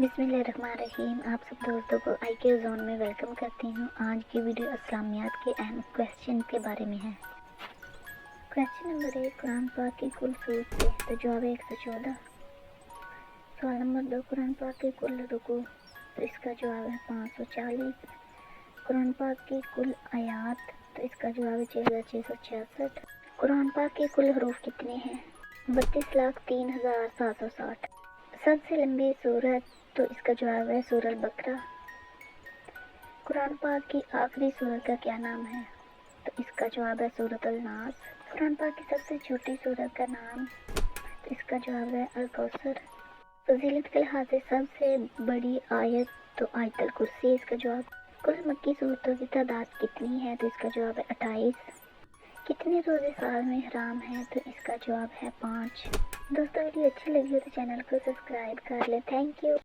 बिस्मिल्लाहिर्रहमानिर्रहीम। आप सब दोस्तों को IQ जोन में वेलकम करती हूँ। आज की वीडियो इस्लामियात के अहम क्वेश्चन के बारे में है। क्वेश्चन नंबर 1, कुरान पाक की कुल सूरत से, तो जवाब 114। सवाल नंबर 2, कुरान पाक की कुल रुकू, तो इसका जवाब है 540। कुरान पाक की कुल आयात, तो इसका जवाब है 6666। कुरान पाक के कुल हरूफ कितने हैं? 32,03,760। सबसे लंबी सूरत, तो इसका जवाब है सूरह बकरा। कुरान पाक की आखिरी सूरत का क्या नाम है? तो इसका जवाब है सूरत अल-नास। कुरान पाक की सबसे छोटी सूरत का नाम, तो इसका जवाब है अल-कौसर। फजीलत के लिहाज से सबसे बड़ी आयत, तो आयतुल कुर्सी इसका जवाब। कुल मक्की सूरतों की तादाद कितनी है? तो इसका जवाब है 28। कितने रोज़े साल में हराम है? तो इसका जवाब है 5। दोस्तों वीडियो अच्छी लगी हो तो चैनल को सब्सक्राइब कर लें। Thank you.